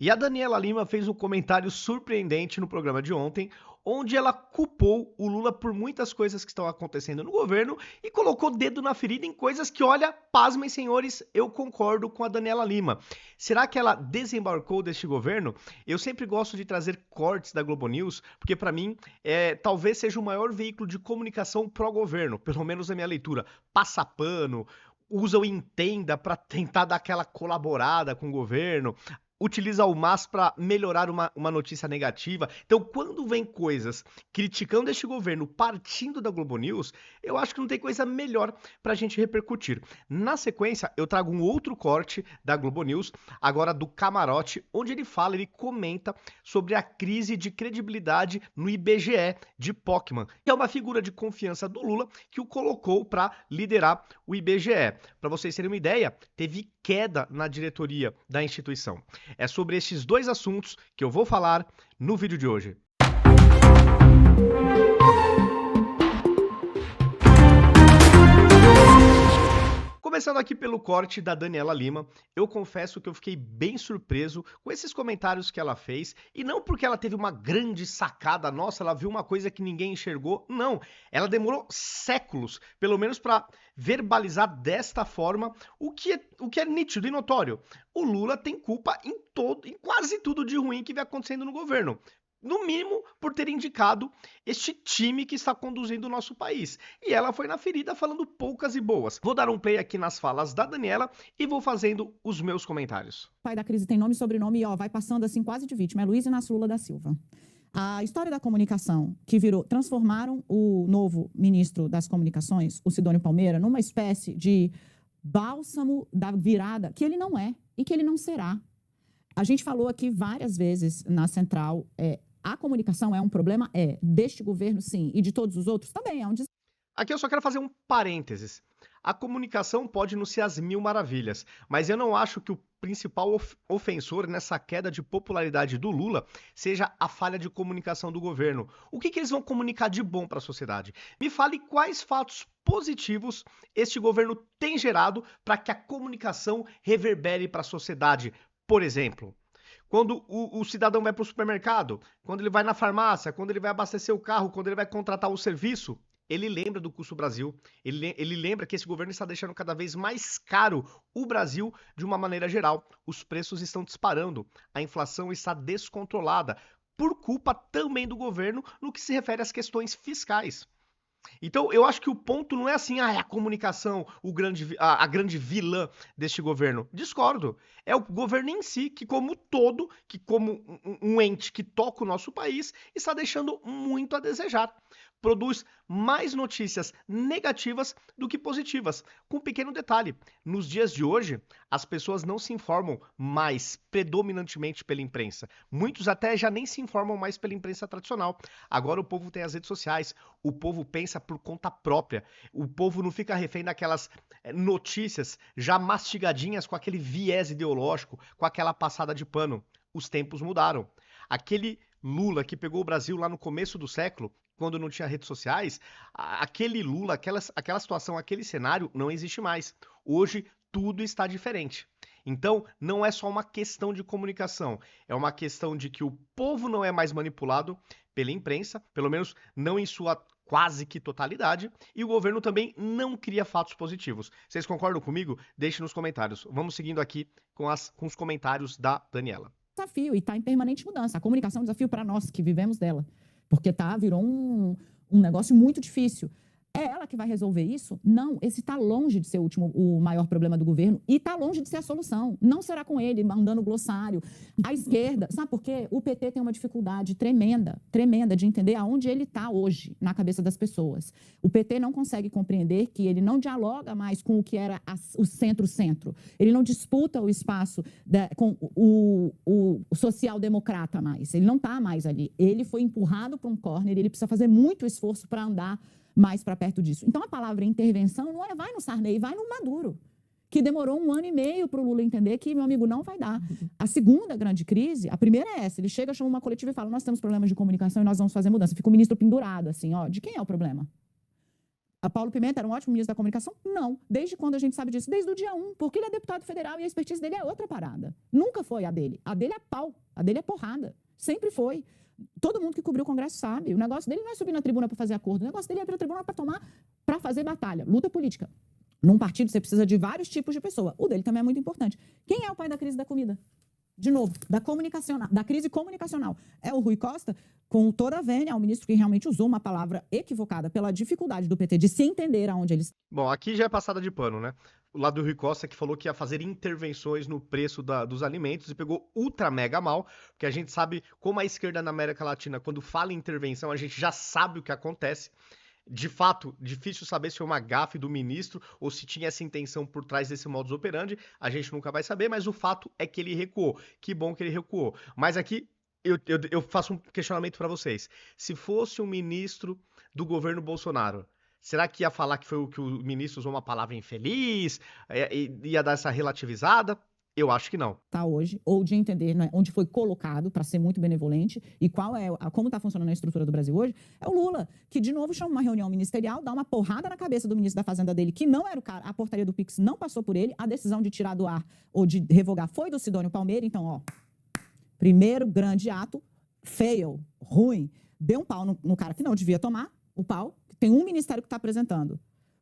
E a Daniela Lima fez um comentário surpreendente no programa de ontem, onde ela culpou o Lula por muitas coisas que estão acontecendo no governo e colocou dedo na ferida em coisas que, olha, pasmem senhores, eu concordo com a Daniela Lima. Será que ela desembarcou deste governo? Eu sempre gosto de trazer cortes da Globo News, porque para mim talvez seja o maior veículo de comunicação pró-governo, pelo menos na minha leitura. Passa pano, usa o Entenda para tentar dar aquela colaborada com o governo, utiliza o MAS para melhorar uma notícia negativa. Então, quando vem coisas criticando este governo partindo da Globo News, eu acho que não tem coisa melhor para a gente repercutir. Na sequência, eu trago um outro corte da Globo News, agora do Camarote, onde ele comenta sobre a crise de credibilidade no IBGE de Pockmann, que é uma figura de confiança do Lula que o colocou para liderar o IBGE. Para vocês terem uma ideia, teve queda na diretoria da instituição. É sobre estes dois assuntos que eu vou falar no vídeo de hoje. Começando aqui pelo corte da Daniela Lima, eu confesso que eu fiquei bem surpreso com esses comentários que ela fez, e não porque ela teve uma grande sacada, nossa, ela viu uma coisa que ninguém enxergou, não, ela demorou séculos, pelo menos para verbalizar desta forma o que é nítido e notório. O Lula tem culpa em quase tudo de ruim que vem acontecendo no governo. No mínimo, por ter indicado este time que está conduzindo o nosso país. E ela foi na ferida falando poucas e boas. Vou dar um play aqui nas falas da Daniela e vou fazendo os meus comentários. O pai da crise tem nome e sobrenome e vai passando assim quase de vítima. É Luiz Inácio Lula da Silva. A história da comunicação que transformaram o novo ministro das comunicações, o Sidônio Palmeira, numa espécie de bálsamo da virada, que ele não é e que ele não será. A gente falou aqui várias vezes na Central, a comunicação é um problema? Deste governo, sim, e de todos os outros também é um desafio. Aqui eu só quero fazer um parênteses. A comunicação pode não ser as mil maravilhas, mas eu não acho que o principal ofensor nessa queda de popularidade do Lula seja a falha de comunicação do governo. O que eles vão comunicar de bom para a sociedade? Me fale quais fatos positivos este governo tem gerado para que a comunicação reverbere para a sociedade. Por exemplo, quando o cidadão vai para o supermercado, quando ele vai na farmácia, quando ele vai abastecer o carro, quando ele vai contratar o serviço, ele lembra do Custo Brasil, ele lembra que esse governo está deixando cada vez mais caro o Brasil de uma maneira geral. Os preços estão disparando, a inflação está descontrolada, por culpa também do governo no que se refere às questões fiscais. Então, eu acho que o ponto não é assim, é a comunicação, a grande vilã deste governo. Discordo. É o governo em si, que como todo, que como um ente que toca o nosso país, está deixando muito a desejar. Produz mais notícias negativas do que positivas. Com um pequeno detalhe, nos dias de hoje, as pessoas não se informam mais predominantemente pela imprensa. Muitos até já nem se informam mais pela imprensa tradicional. Agora o povo tem as redes sociais, o povo pensa por conta própria. O povo não fica refém daquelas notícias já mastigadinhas com aquele viés ideológico, com aquela passada de pano. Os tempos mudaram. Aquele Lula que pegou o Brasil lá no começo do século, quando não tinha redes sociais, aquele Lula, aquela situação, aquele cenário não existe mais. Hoje tudo está diferente. Então, não é só uma questão de comunicação, é uma questão de que o povo não é mais manipulado pela imprensa, pelo menos não em sua quase que totalidade, e o governo também não cria fatos positivos. Vocês concordam comigo? Deixe nos comentários. Vamos seguindo aqui com os comentários da Daniela. Desafio e está em permanente mudança. A comunicação é um desafio para nós que vivemos dela, porque virou um negócio muito difícil. É ela que vai resolver isso? Não, esse está longe de ser o maior problema do governo e está longe de ser a solução. Não será com ele mandando glossário. A esquerda, sabe por quê? O PT tem uma dificuldade tremenda, tremenda de entender aonde ele está hoje na cabeça das pessoas. O PT não consegue compreender que ele não dialoga mais com o que era o centro-centro. Ele não disputa o espaço com o social-democrata mais. Ele não está mais ali. Ele foi empurrado para um corner, ele precisa fazer muito esforço para andar mais para perto disso. Então, a palavra intervenção não vai no Sarney, vai no Maduro, que demorou 1 ano e meio para o Lula entender que, meu amigo, não vai dar. A segunda grande crise, a primeira é essa, ele chega, chama uma coletiva e fala, nós temos problemas de comunicação e nós vamos fazer mudança. Fica o ministro pendurado, assim, de quem é o problema? A Paulo Pimenta era um ótimo ministro da comunicação? Não. Desde quando a gente sabe disso? Desde o dia 1, porque ele é deputado federal e a expertise dele é outra parada. Nunca foi a dele. A dele é pau, a dele é porrada. Sempre foi. Todo mundo que cobriu o Congresso sabe. O negócio dele não é subir na tribuna para fazer acordo. O negócio dele é vir na tribuna para fazer batalha, luta política. Num partido você precisa de vários tipos de pessoa. O dele também é muito importante. Quem é o pai da crise da comida? De novo, da crise comunicacional. É o Rui Costa, com toda a vênia, é um ministro que realmente usou uma palavra equivocada pela dificuldade do PT de se entender aonde eles... Bom, aqui já é passada de pano, né? O lado do Rui Costa que falou que ia fazer intervenções no preço dos alimentos e pegou ultra mega mal, porque a gente sabe como a esquerda na América Latina, quando fala em intervenção, a gente já sabe o que acontece. De fato, difícil saber se foi uma gafe do ministro ou se tinha essa intenção por trás desse modus operandi. A gente nunca vai saber, mas o fato é que ele recuou. Que bom que ele recuou. Mas aqui eu faço um questionamento para vocês. Se fosse um ministro do governo Bolsonaro, será que ia falar que foi o que o ministro usou uma palavra infeliz? Ia dar essa relativizada? Eu acho que não. Tá hoje, ou de entender, né, onde foi colocado para ser muito benevolente e como está funcionando a estrutura do Brasil hoje, é o Lula, que de novo chama uma reunião ministerial, dá uma porrada na cabeça do ministro da Fazenda dele, que não era o cara, a portaria do Pix não passou por ele, a decisão de tirar do ar ou de revogar foi do Sidônio Palmeira, então, ó, primeiro grande ato, fail, ruim, deu um pau no cara que não devia tomar, o pau, tem um ministério que está apresentando.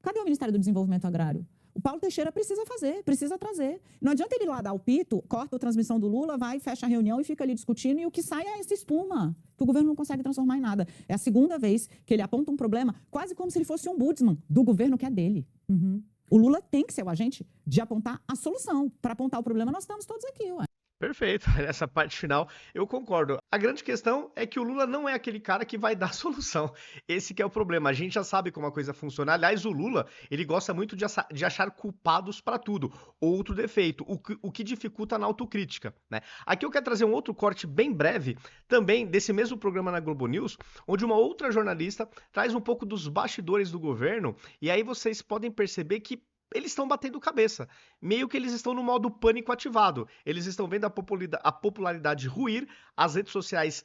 Cadê o Ministério do Desenvolvimento Agrário? O Paulo Teixeira precisa fazer, precisa trazer. Não adianta ele ir lá dar o pito, corta a transmissão do Lula, vai, fecha a reunião e fica ali discutindo, e o que sai é essa espuma, que o governo não consegue transformar em nada. É a segunda vez que ele aponta um problema, quase como se ele fosse um ombudsman do governo que é dele. Uhum. O Lula tem que ser o agente de apontar a solução. Para apontar o problema, nós estamos todos aqui, ué. Perfeito, nessa parte final eu concordo. A grande questão é que o Lula não é aquele cara que vai dar solução. Esse que é o problema. A gente já sabe como a coisa funciona. Aliás, o Lula, ele gosta muito de achar culpados para tudo. Outro defeito, o que dificulta na autocrítica, né? Aqui eu quero trazer um outro corte bem breve, também desse mesmo programa na Globo News, onde uma outra jornalista traz um pouco dos bastidores do governo, e aí vocês podem perceber que eles estão batendo cabeça. Meio que eles estão no modo pânico ativado. Eles estão vendo a popularidade ruir, as redes sociais,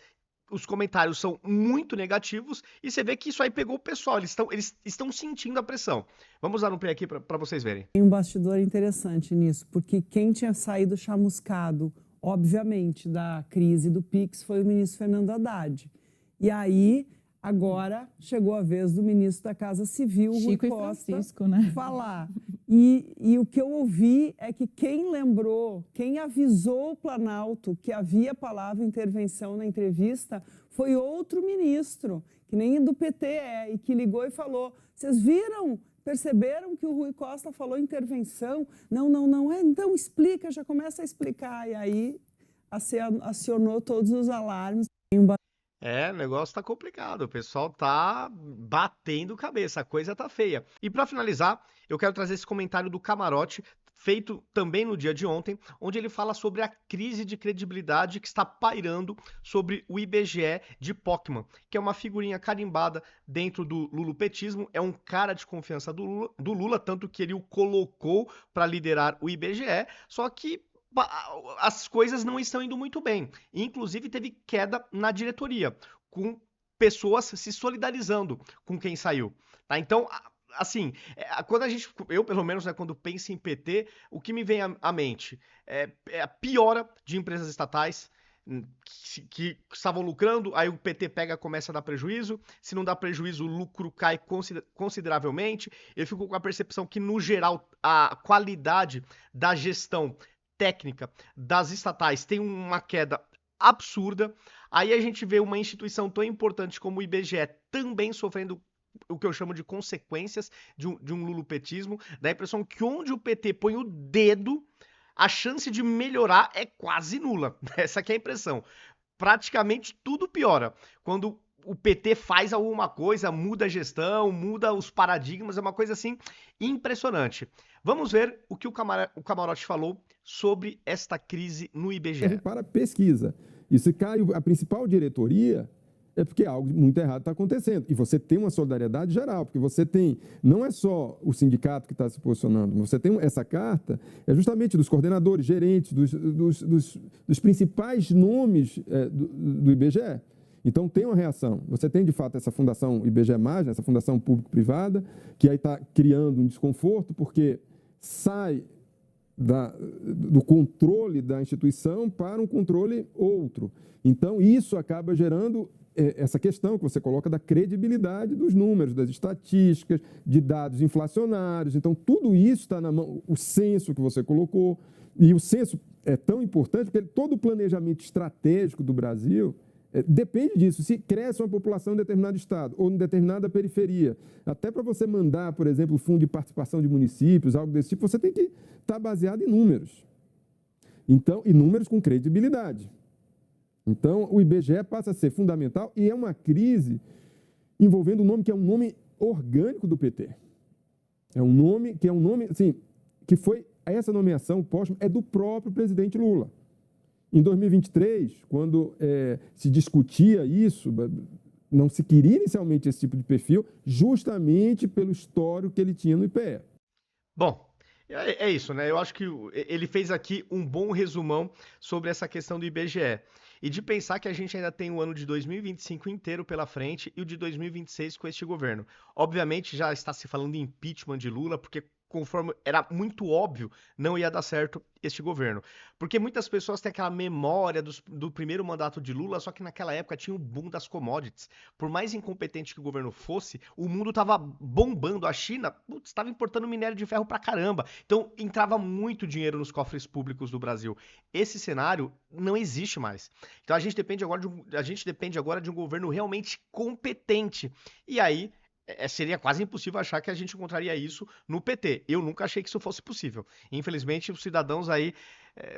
os comentários são muito negativos, e você vê que isso aí pegou o pessoal. Eles estão sentindo a pressão. Vamos dar um play aqui para vocês verem. Tem um bastidor interessante nisso, porque quem tinha saído chamuscado, obviamente, da crise do Pix foi o ministro Fernando Haddad. E aí... Agora chegou a vez do ministro da Casa Civil, Chico Rui Costa, Francisco, né? falar. E o que eu ouvi é que quem lembrou, quem avisou o Planalto que havia palavra intervenção na entrevista foi outro ministro, que nem do PT é, e que ligou e falou, vocês viram, perceberam que o Rui Costa falou intervenção? Não, então explica, já começa a explicar. E aí acionou todos os alarmes. O negócio tá complicado, o pessoal tá batendo cabeça, a coisa tá feia. E para finalizar, eu quero trazer esse comentário do Camarote, feito também no dia de ontem, onde ele fala sobre a crise de credibilidade que está pairando sobre o IBGE de Pockmann, que é uma figurinha carimbada dentro do lulopetismo, é um cara de confiança do Lula, tanto que ele o colocou para liderar o IBGE, só que as coisas não estão indo muito bem. Inclusive, teve queda na diretoria, com pessoas se solidarizando com quem saiu. Tá? Então, assim, quando eu pelo menos, né, quando penso em PT, o que me vem à mente é a piora de empresas estatais que estavam lucrando, aí o PT começa a dar prejuízo, se não dá prejuízo, o lucro cai consideravelmente. Eu fico com a percepção que, no geral, a qualidade da gestão técnica das estatais tem uma queda absurda. Aí a gente vê uma instituição tão importante como o IBGE também sofrendo o que eu chamo de consequências de um lulopetismo. Dá a impressão que onde o PT põe o dedo, a chance de melhorar é quase nula. Essa aqui é a impressão. Praticamente tudo piora. Quando o PT faz alguma coisa, muda a gestão, muda os paradigmas, é uma coisa assim impressionante. Vamos ver o que o Camarote falou sobre esta crise no IBGE. Para pesquisa. E se cai a principal diretoria, é porque algo muito errado está acontecendo. E você tem uma solidariedade geral, porque você tem, não é só o sindicato que está se posicionando, você tem essa carta, é justamente dos coordenadores, gerentes, dos principais nomes do IBGE. Então, tem uma reação. Você tem, de fato, essa fundação IBGE+, essa fundação público-privada, que aí está criando um desconforto, porque sai do controle da instituição para um controle outro. Então, isso acaba gerando essa questão que você coloca da credibilidade dos números, das estatísticas, de dados inflacionários. Então, tudo isso está na mão, o censo que você colocou. E o censo é tão importante porque todo o planejamento estratégico do Brasil depende disso. Se cresce uma população em determinado estado ou em determinada periferia, até para você mandar, por exemplo, o fundo de participação de municípios, algo desse tipo, você tem que estar baseado em números. Então, e números com credibilidade. Então, o IBGE passa a ser fundamental e é uma crise envolvendo um nome que é um nome orgânico do PT. É um nome, assim, que foi, essa nomeação póstuma é do próprio presidente Lula. Em 2023, quando se discutia isso, não se queria inicialmente esse tipo de perfil, justamente pelo histórico que ele tinha no IPE. Bom, é isso, né? Eu acho que ele fez aqui um bom resumão sobre essa questão do IBGE. E de pensar que a gente ainda tem o ano de 2025 inteiro pela frente e o de 2026 com este governo. Obviamente já está se falando em impeachment de Lula, porque conforme era muito óbvio, não ia dar certo este governo. Porque muitas pessoas têm aquela memória do primeiro mandato de Lula, só que naquela época tinha o boom das commodities. Por mais incompetente que o governo fosse, o mundo estava bombando. A China estava importando minério de ferro pra caramba. Então entrava muito dinheiro nos cofres públicos do Brasil. Esse cenário não existe mais. Então a gente depende agora de um governo realmente competente. E aí seria quase impossível achar que a gente encontraria isso no PT. Eu nunca achei que isso fosse possível. Infelizmente, os cidadãos aí,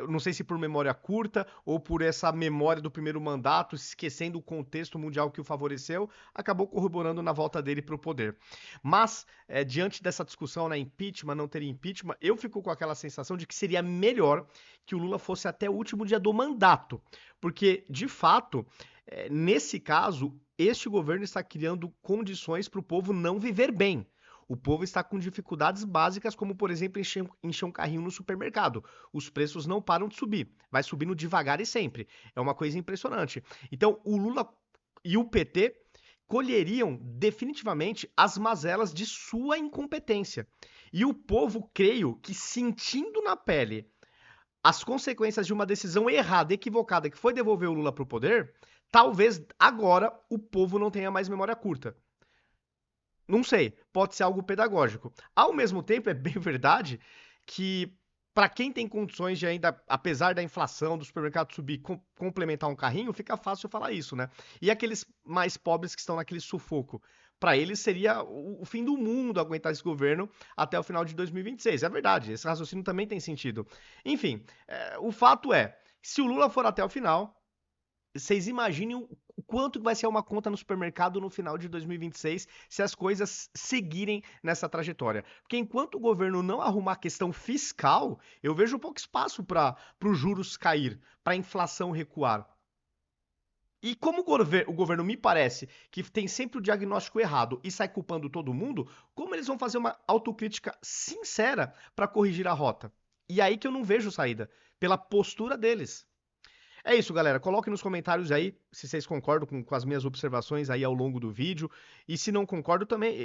não sei se por memória curta ou por essa memória do primeiro mandato, esquecendo o contexto mundial que o favoreceu, acabou corroborando na volta dele para o poder. Mas, diante dessa discussão, né, impeachment, não ter impeachment, eu fico com aquela sensação de que seria melhor que o Lula fosse até o último dia do mandato. Porque, de fato, nesse caso, este governo está criando condições para o povo não viver bem. O povo está com dificuldades básicas, como, por exemplo, encher um carrinho no supermercado. Os preços não param de subir. Vai subindo devagar e sempre. É uma coisa impressionante. Então, o Lula e o PT colheriam definitivamente as mazelas de sua incompetência. E o povo, creio que sentindo na pele as consequências de uma decisão errada, equivocada, que foi devolver o Lula para o poder, talvez agora o povo não tenha mais memória curta. Não sei, pode ser algo pedagógico. Ao mesmo tempo, é bem verdade que para quem tem condições de ainda, apesar da inflação do supermercado subir, complementar um carrinho, fica fácil falar isso, né? E aqueles mais pobres que estão naquele sufoco? Para eles seria o fim do mundo aguentar esse governo até o final de 2026. É verdade, esse raciocínio também tem sentido. Enfim, o fato é, se o Lula for até o final, vocês imaginem o quanto vai ser uma conta no supermercado no final de 2026 se as coisas seguirem nessa trajetória. Porque enquanto o governo não arrumar a questão fiscal, eu vejo pouco espaço para os juros cair, para a inflação recuar. E como o governo me parece que tem sempre o diagnóstico errado e sai culpando todo mundo, como eles vão fazer uma autocrítica sincera para corrigir a rota? E aí que eu não vejo saída, pela postura deles. É isso, galera. Coloquem nos comentários aí se vocês concordam com as minhas observações aí ao longo do vídeo. E se não concordam também,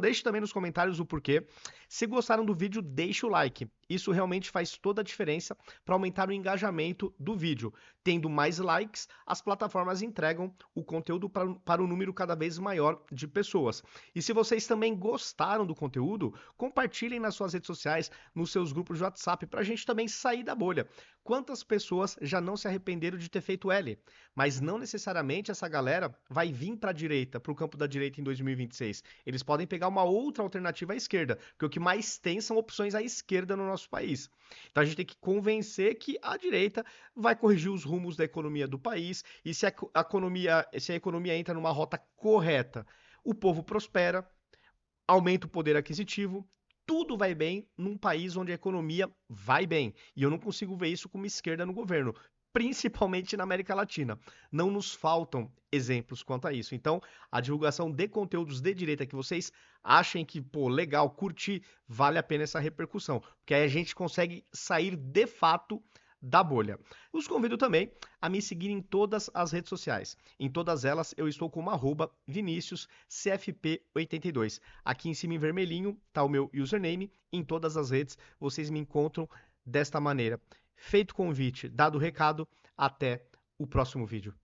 deixe também nos comentários o porquê. Se gostaram do vídeo, deixe o like. Isso realmente faz toda a diferença para aumentar o engajamento do vídeo. Tendo mais likes, as plataformas entregam o conteúdo para um número cada vez maior de pessoas. E se vocês também gostaram do conteúdo, compartilhem nas suas redes sociais, nos seus grupos de WhatsApp, para a gente também sair da bolha. Quantas pessoas já não se arrependeram de ter feito L? Mas não necessariamente essa galera vai vir para a direita, para o campo da direita em 2026. Eles podem pegar uma outra alternativa à esquerda, porque o que mais tem são opções à esquerda no nosso país. Então a gente tem que convencer que a direita vai corrigir os rumos da economia do país e se a economia entra numa rota correta, o povo prospera, aumenta o poder aquisitivo, tudo vai bem num país onde a economia vai bem. E eu não consigo ver isso como esquerda no governo, principalmente na América Latina. Não nos faltam exemplos quanto a isso. Então, a divulgação de conteúdos de direita que vocês achem que, legal, curtir, vale a pena essa repercussão. Porque aí a gente consegue sair de fato da bolha. Os convido também a me seguir em todas as redes sociais. Em todas elas eu estou como @ViniciusCFP82. Aqui em cima em vermelhinho está o meu username. Em todas as redes vocês me encontram desta maneira. Feito o convite, dado o recado, até o próximo vídeo.